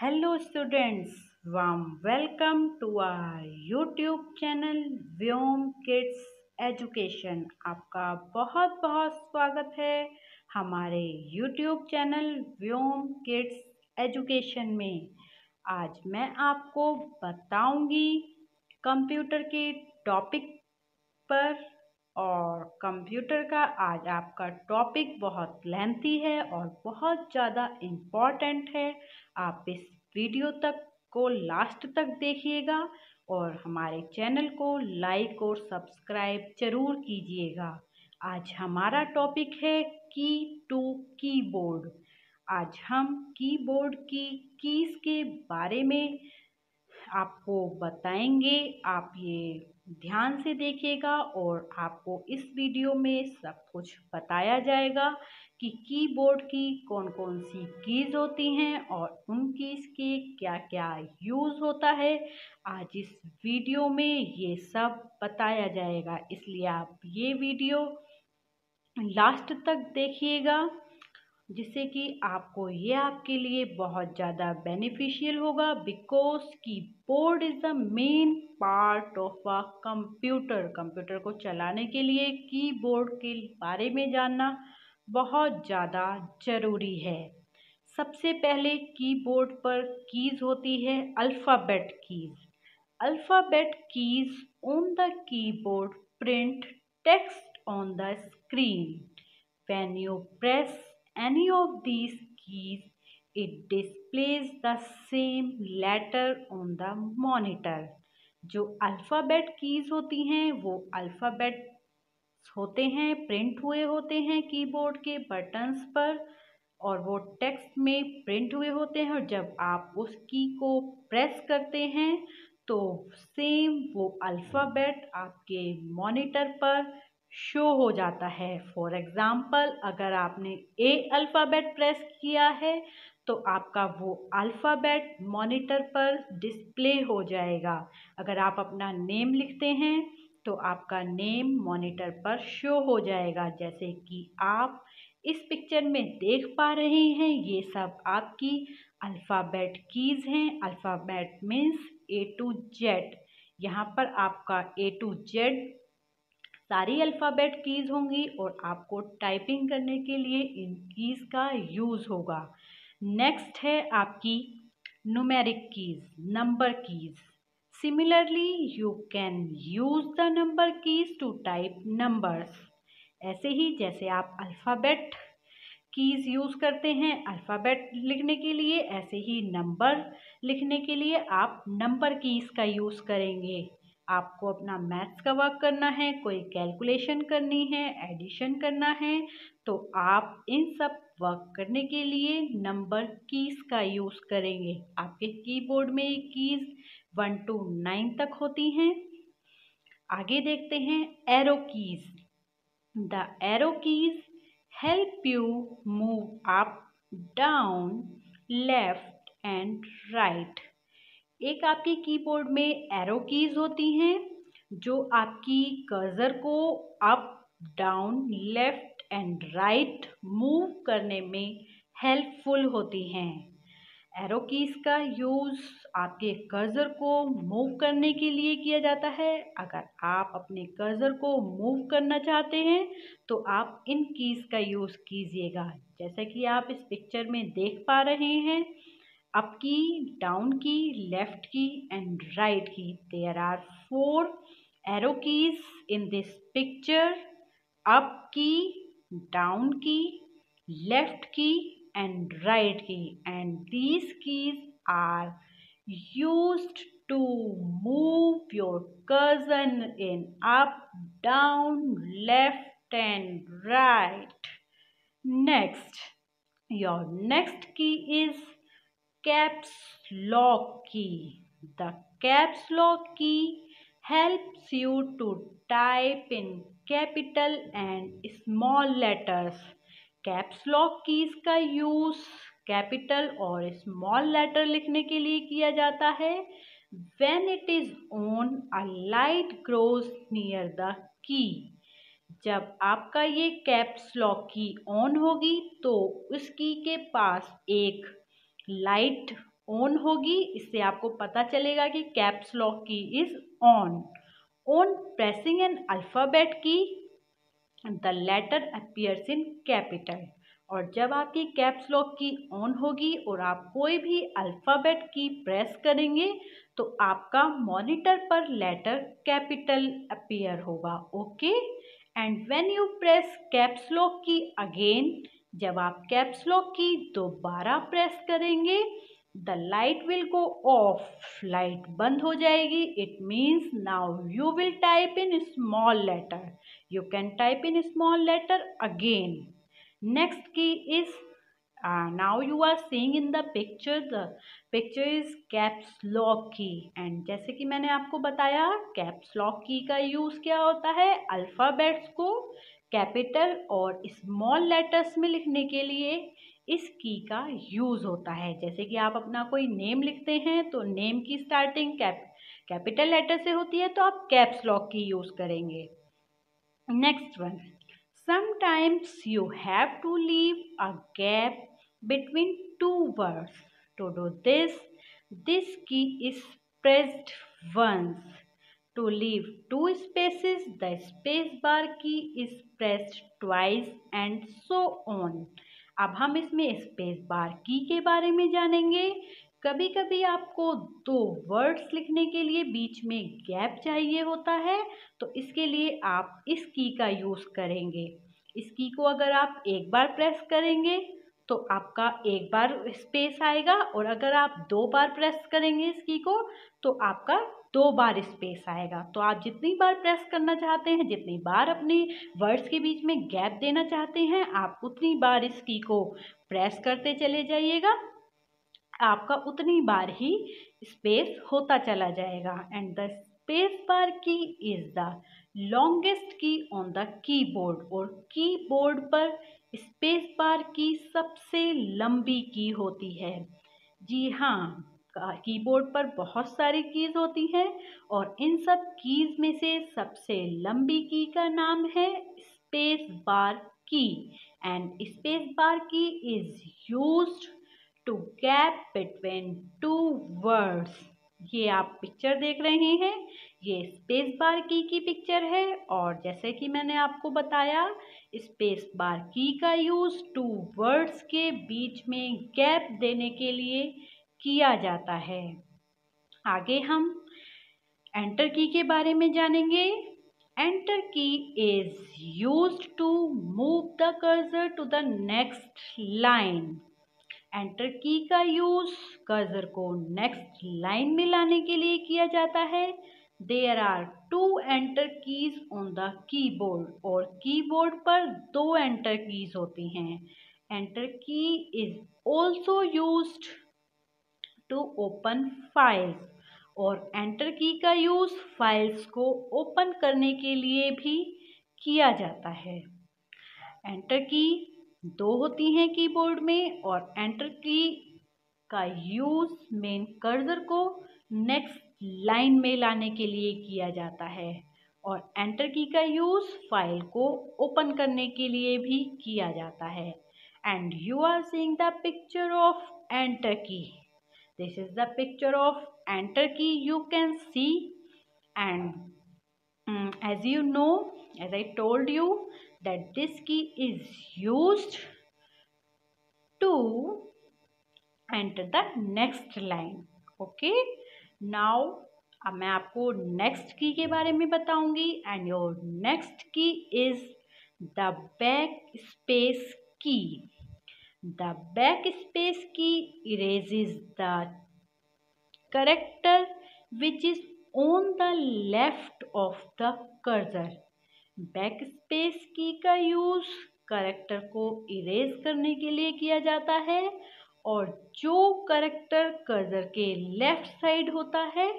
Hello students, warm welcome to our YouTube channel Vyom kids education. आपका बहुत बहुत स्वागत है हमारे YouTube चैनल व्योम किड्स एजुकेशन में। आज मैं आपको बताऊंगी कंप्यूटर के टॉपिक पर। और कंप्यूटर का आज आपका टॉपिक बहुत लेंथी है और बहुत ज़्यादा इम्पॉर्टेंट है। आप इस वीडियो तक को लास्ट तक देखिएगा और हमारे चैनल को लाइक और सब्सक्राइब जरूर कीजिएगा। आज हमारा टॉपिक है की टू कीबोर्ड। आज हम कीबोर्ड की कीज के बारे में आपको बताएंगे। आप ये ध्यान से देखिएगा और आपको इस वीडियो में सब कुछ बताया जाएगा कि कीबोर्ड की कौन कौन सी कीज होती हैं और उन कीज के क्या क्या यूज़ होता है। आज इस वीडियो में ये सब बताया जाएगा, इसलिए आप ये वीडियो लास्ट तक देखिएगा जिससे कि आपको ये आपके लिए बहुत ज़्यादा बेनिफिशियल होगा। Because keyboard is the main part of a computer. Computer को चलाने के लिए कीबोर्ड के बारे में जानना बहुत ज़्यादा ज़रूरी है। सबसे पहले कीबोर्ड पर कीज होती है alphabet keys. Alphabet keys on the keyboard print text on the screen. When you press any of these keys, it displays the same letter on the monitor. जो अल्फ़ाबेट कीज होती हैं वो alphabet होते हैं, print हुए होते हैं keyboard के बटन्स पर और वो टेक्स्ट में प्रिंट हुए होते हैं। और जब आप उस की को प्रेस करते हैं तो सेम वो अल्फ़ाबेट आपके मॉनिटर पर शो हो जाता है। फॉर एग्ज़ाम्पल, अगर आपने ए अल्फ़ाबेट प्रेस किया है तो आपका वो अल्फ़ाबेट मॉनिटर पर डिस्प्ले हो जाएगा। अगर आप अपना नेम लिखते हैं तो आपका नेम मॉनिटर पर शो हो जाएगा। जैसे कि आप इस पिक्चर में देख पा रहे हैं, ये सब आपकी अल्फ़ाबेट कीज़ हैं। Alphabet means A to Z. यहाँ पर आपका ए टू जेड सारी अल्फ़ाबेट कीज़ होंगी और आपको टाइपिंग करने के लिए इन कीज़ का यूज़ होगा। नेक्स्ट है आपकी numeric keys, number keys. Similarly you can use the number keys to type numbers. ऐसे ही जैसे आप अल्फ़ाबेट कीज़ यूज़ करते हैं अल्फ़ाबेट लिखने के लिए, ऐसे ही नंबर लिखने के लिए आप नंबर कीज़ का यूज़ करेंगे। आपको अपना मैथ्स का वर्क करना है, कोई कैलकुलेशन करनी है, एडिशन करना है, तो आप इन सब वर्क करने के लिए नंबर कीज़ का यूज़ करेंगे। आपके कीबोर्ड में कीज़ 1 to 9 तक होती हैं। आगे देखते हैं arrow keys. The arrow keys help you move up, down, left and right। एक आपकी कीबोर्ड में एरो कीज होती हैं जो आपकी कर्सर को up, down, left and right move करने में हेल्पफुल होती हैं। एरो कीज का यूज़ आपके कर्सर को मूव करने के लिए किया जाता है। अगर आप अपने कर्सर को मूव करना चाहते हैं तो आप इन कीज़ का यूज़ कीजिएगा। जैसा कि आप इस पिक्चर में देख पा रहे हैं, up key, down key, left key and right key. There are 4 arrow keys in this picture. Up key, down key, left key and right key, and these keys are used to move your cursor in up, down, left and right. Next, your next key is caps lock key. The caps lock key helps you to type in capital and small letters। Caps lock keys का use capital और small letter लिखने के लिए किया जाता है। When it is on a light grows near the key. जब आपका ये कैप्स लॉक की ऑन होगी तो उस की के पास एक लाइट ऑन होगी, इससे आपको पता चलेगा कि caps lock key is on. On pressing an alphabet key the letter appears in capital. और जब आपकी कैप्स लॉक की ऑन होगी और आप कोई भी अल्फाबेट की प्रेस करेंगे तो आपका मॉनिटर पर लेटर कैपिटल अपीयर होगा। Okay, and when you press caps lock key again, जब आप कैप्स लॉक की दोबारा प्रेस करेंगे the light will go off, light बंद हो जाएगी। It means now you will type in small letter, you can type in small letter again. Next key is now you are seeing in the picture is caps lock key, and जैसे कि मैंने आपको बताया caps lock key का use क्या होता है, alphabets को कैपिटल और स्मॉल लेटर्स में लिखने के लिए इस की का यूज होता है। जैसे कि आप अपना कोई नेम लिखते हैं तो नेम की स्टार्टिंग कैपिटल लेटर से होती है, तो आप कैप्स लॉक की यूज करेंगे। Next one, sometimes you have to leave a gap between two words. To do this, this key is pressed once. To leave two spaces, the space bar key is pressed twice and so on. अब हम इसमें space bar की के बारे में जानेंगे। कभी कभी आपको दो वर्ड्स लिखने के लिए बीच में गैप चाहिए होता है, तो इसके लिए आप इस की का यूज करेंगे। इस की को अगर आप एक बार प्रेस करेंगे तो आपका एक बार स्पेस आएगा, और अगर आप दो बार प्रेस करेंगे इस की को तो आपका दो बार स्पेस आएगा। तो आप जितनी बार प्रेस करना चाहते हैं, जितनी बार अपने वर्ड्स के बीच में गैप देना चाहते हैं, आप उतनी बार इस की को प्रेस करते चले जाइएगा, आपका उतनी बार ही स्पेस होता चला जाएगा। And the space bar key is the longest key on the keyboard, और कीबोर्ड पर स्पेस बार की सबसे लंबी की होती है। जी हाँ, कीबोर्ड पर बहुत सारी कीज होती हैं और इन सब कीज में से सबसे लंबी की का नाम है स्पेस बार की। And space bar key is used to gap between two words. ये आप पिक्चर देख रहे हैं, ये स्पेस बार की पिक्चर है, और जैसे कि मैंने आपको बताया स्पेस बार की का यूज टू वर्ड्स के बीच में गैप देने के लिए किया जाता है। आगे हम एंटर की के बारे में जानेंगे। Enter key is used to move the cursor to the next line. Enter key का यूज कर्सर को नेक्स्ट लाइन में लाने के लिए किया जाता है। There are two enter keys on the keyboard, और कीबोर्ड पर दो एंटर कीज होती हैं। Enter key is also used to open files, और एंटर की का यूज फाइल्स को ओपन करने के लिए भी किया जाता है। एंटर की दो होती हैं कीबोर्ड में, और एंटर की का यूज मेन कर्सर को नेक्स्ट लाइन में लाने के लिए किया जाता है, और एंटर की का यूज फाइल को ओपन करने के लिए भी किया जाता है। And you are seeing the picture of enter key. This is the picture of enter key you can see, and as you know, as I told you that this key is used to enter the next line. Okay, now अब मैं आपको next की के बारे में बताऊंगी। And your next key is the backspace की। The backspace key erases the character which is on the left of the cursor. Backspace की का यूज कैरेक्टर को इरेज करने के लिए किया जाता है, और जो कैरेक्टर कर्सर के लेफ्ट साइड होता है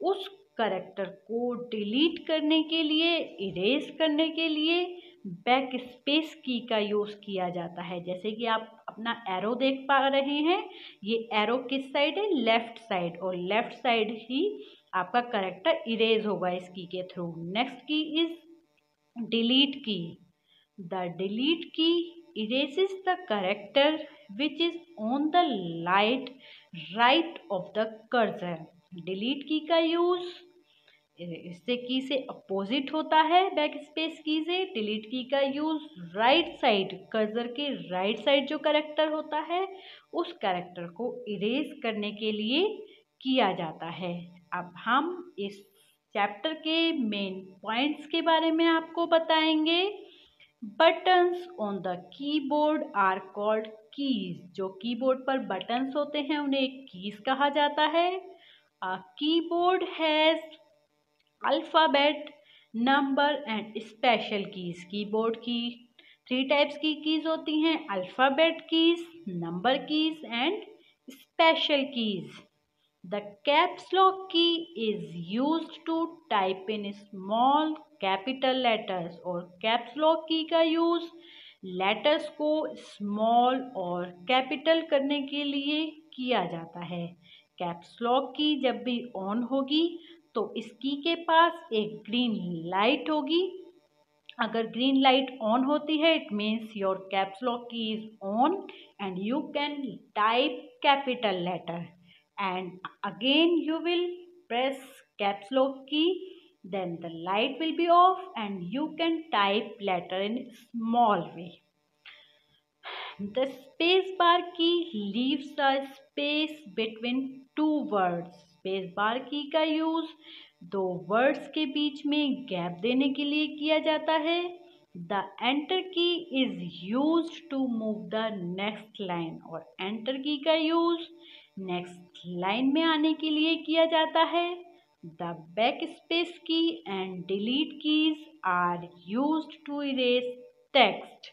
उस कैरेक्टर को डिलीट करने के लिए, इरेज करने के लिए बैक स्पेस की का यूज किया जाता है। जैसे कि आप अपना एरो देख पा रहे हैं, ये एरो किस साइड है, लेफ्ट साइड, और लेफ्ट साइड ही आपका कैरेक्टर इरेज होगा इस की के through. Next key is delete key. The delete key erases the character which is on the right of the cursor. Delete key का use इससे की से अपोजिट होता है, बैक स्पेस की से। डिलीट की का यूज राइट साइड, कर्सर के राइट साइड जो कैरेक्टर होता है उस कैरेक्टर को इरेज करने के लिए किया जाता है। अब हम इस चैप्टर के मेन पॉइंट्स के बारे में आपको बताएंगे। Buttons on the keyboard are called keys. जो कीबोर्ड पर बटन्स होते हैं उन्हें कीज कहा जाता है। Keyboard has alphabet, number and special keys. Keyboard की 3 टाइप्स की कीज होती हैं, alphabet keys, number keys and special keys. The caps lock key is used to type in small capital letters। और caps lock की का use letters को small और capital करने के लिए किया जाता है। कैप्स लॉक की जब भी ऑन होगी तो इस की के पास एक ग्रीन लाइट होगी। अगर ग्रीन लाइट ऑन होती है it means your caps lock key is on and you can type capital letter, and again you will press caps lock key, then the light will be off and you can type letter in small way. The space bar key leaves a space between two words। space bar key का use दो words के बीच में gap देने के लिए किया जाता है। The enter key is used to move the next line। और enter की का यूज नेक्स्ट लाइन में आने के लिए किया जाता है। The backspace key and delete keys are used to erase text.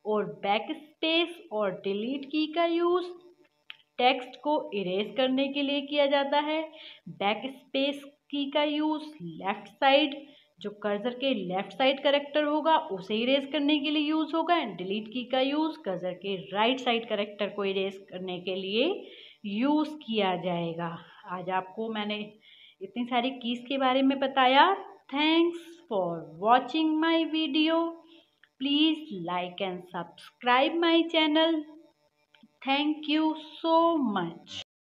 और बैक स्पेस और डिलीट की का यूज टेक्स्ट को इरेज करने के लिए किया जाता है। बैक स्पेस की का यूज लेफ्ट साइड, जो कर्सर के लेफ्ट साइड कैरेक्टर होगा उसे इरेज करने के लिए यूज होगा। एंड डिलीट की का यूज कर्सर के राइट साइड कैरेक्टर को इरेज करने के लिए यूज किया जाएगा। आज आपको मैंने इतनी सारी कीज के बारे में बताया। Thanks for watching my video. Please like and subscribe my channel. Thank you so much.